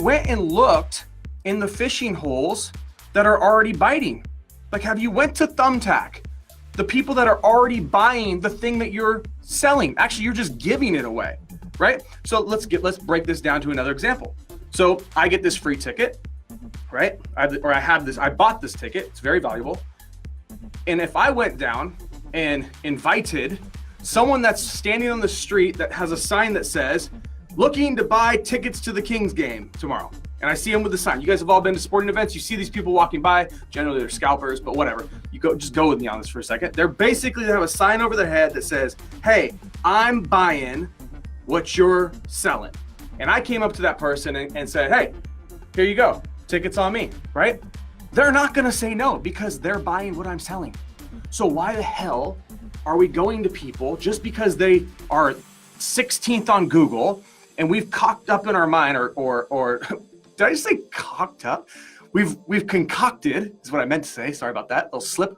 went and looked in the fishing holes that are already biting? Like, have you went to Thumbtack? The people that are already buying the thing that you're selling, actually, you're just giving it away, right? So let's break this down to another example. So I get this free ticket, right? I bought this ticket. It's very valuable. And if I went down and invited someone that's standing on the street that has a sign that says, looking to buy tickets to the Kings game tomorrow. And I see them with the sign. You guys have all been to sporting events. You see these people walking by. Generally, they're scalpers, but whatever. Just go with me on this for a second. They have a sign over their head that says, hey, I'm buying what you're selling. And I came up to that person and said, hey, here you go. Tickets on me, right? They're not going to say no because they're buying what I'm selling. So why the hell are we going to people just because they are 16th on Google and we've cocked up in our mind or did I just say cocked up? We've concocted, is what I meant to say. Sorry about that, little slip.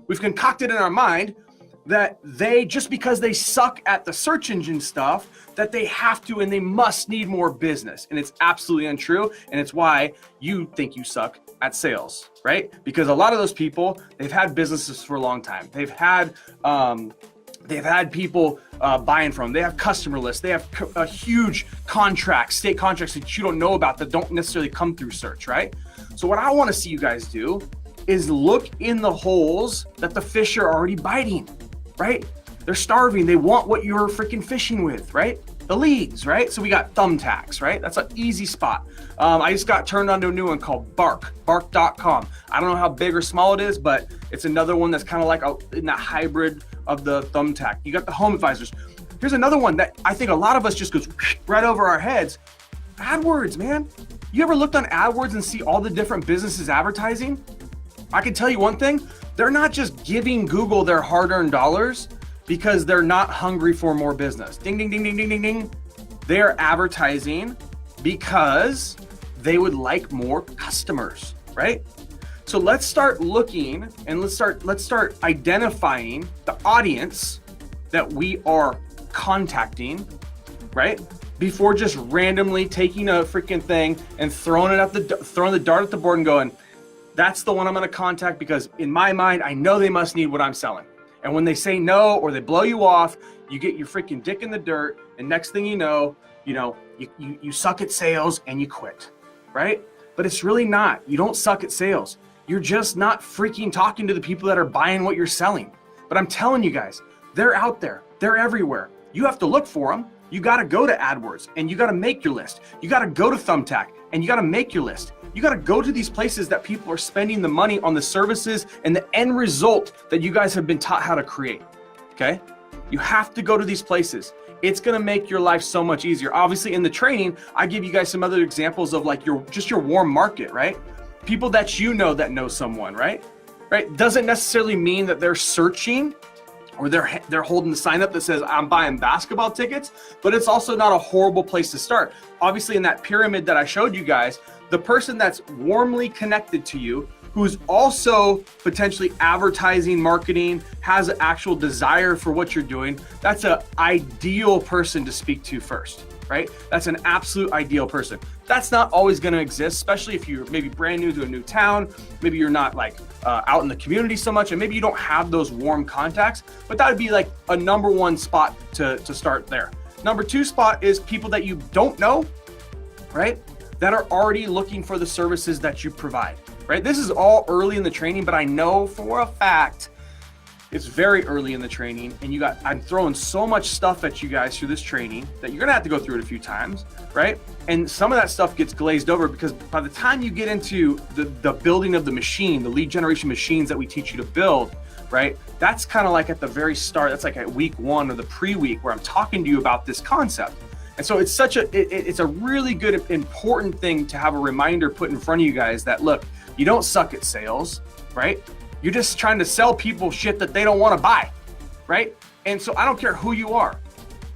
We've concocted in our mind that just because they suck at the search engine stuff, that they have to and they must need more business. And it's absolutely untrue. And it's why you think you suck at sales, right? Because a lot of those people, they've had businesses for a long time. They've had people buying from them. They have customer lists. They have a huge contracts, state contracts that you don't know about that don't necessarily come through search, right? So what I want to see you guys do is look in the holes that the fish are already biting, right? They're starving. They want what you're freaking fishing with, right? The leads, right? So we got Thumbtacks, right? That's an easy spot. I just got turned onto a new one called bark.com. I don't know how big or small it is, but it's another one that's kind of like in that hybrid of the Thumbtack. You got the Home Advisors. Here's another one that I think a lot of us just goes right over our heads. AdWords, man. You ever looked on AdWords and see all the different businesses advertising? I can tell you one thing, they're not just giving Google their hard-earned dollars because they're not hungry for more business. Ding, ding, ding, ding, ding, ding, ding. They're advertising because they would like more customers, right? So let's start looking and let's start identifying the audience that we are contacting, right? Before just randomly taking a freaking thing and throwing the dart at the board and going, that's the one I'm going to contact because in my mind, I know they must need what I'm selling. And when they say no or they blow you off, you get your freaking dick in the dirt. And next thing you know, you suck at sales and you quit, right? But it's really not. You don't suck at sales. You're just not freaking talking to the people that are buying what you're selling. But I'm telling you guys, they're out there. They're everywhere. You have to look for them. You got to go to AdWords and you got to make your list. You got to go to Thumbtack and you got to make your list. You got to go to these places that people are spending the money on the services and the end result that you guys have been taught how to create. Okay? You have to go to these places. It's going to make your life so much easier. Obviously in the training, I give you guys some other examples of like your warm market, right? People that that know someone, right? Right? Doesn't necessarily mean that they're searching or they're holding the sign up that says I'm buying basketball tickets, but it's also not a horrible place to start. Obviously in that pyramid that I showed you guys, the person that's warmly connected to you, who's also potentially advertising, marketing, has an actual desire for what you're doing, that's an ideal person to speak to first, right? That's an absolute ideal person. That's not always going to exist, especially if you're maybe brand new to a new town. Maybe you're not like out in the community so much, and maybe you don't have those warm contacts, but that would be like a number one spot to start there. Number two spot is people that you don't know, right? That are already looking for the services that you provide, right? This is all early in the training, but I know for a fact it's very early in the training and I'm throwing so much stuff at you guys through this training that you're gonna have to go through it a few times, right? And some of that stuff gets glazed over because by the time you get into the building of the machine, the lead generation machines that we teach you to build, right? That's kind of like at the very start, that's like at week one or the pre-week where I'm talking to you about this concept. And so it's it's a really good, important thing to have a reminder put in front of you guys that, look, you don't suck at sales, right? You're just trying to sell people shit that they don't want to buy, right? And so I don't care who you are,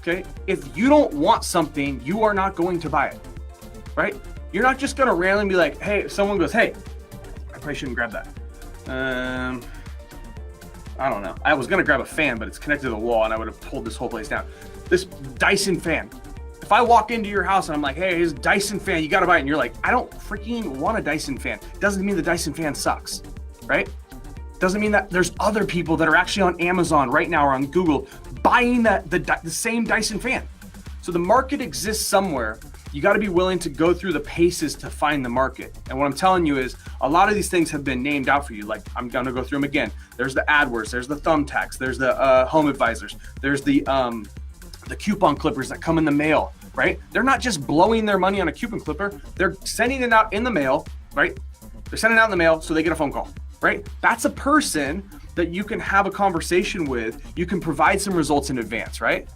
okay? If you don't want something, you are not going to buy it, right? You're not just going to randomly be like, hey, if someone goes, hey, I probably shouldn't grab that. I don't know. I was going to grab a fan, but it's connected to the wall and I would have pulled this whole place down. This Dyson fan. If I walk into your house and I'm like, hey, here's a Dyson fan, you got to buy it. And you're like, I don't freaking want a Dyson fan. Doesn't mean the Dyson fan sucks, right? Doesn't mean that there's other people that are actually on Amazon right now or on Google buying the same Dyson fan. So the market exists somewhere. You got to be willing to go through the paces to find the market. And what I'm telling you is a lot of these things have been named out for you. Like I'm going to go through them again. There's the AdWords, there's the Thumbtacks, there's the Home Advisors, there's the coupon clippers that come in the mail, right? They're not just blowing their money on a coupon clipper. They're sending it out in the mail, right? They're sending it out in the mail so they get a phone call, right? That's a person that you can have a conversation with. You can provide some results in advance, right?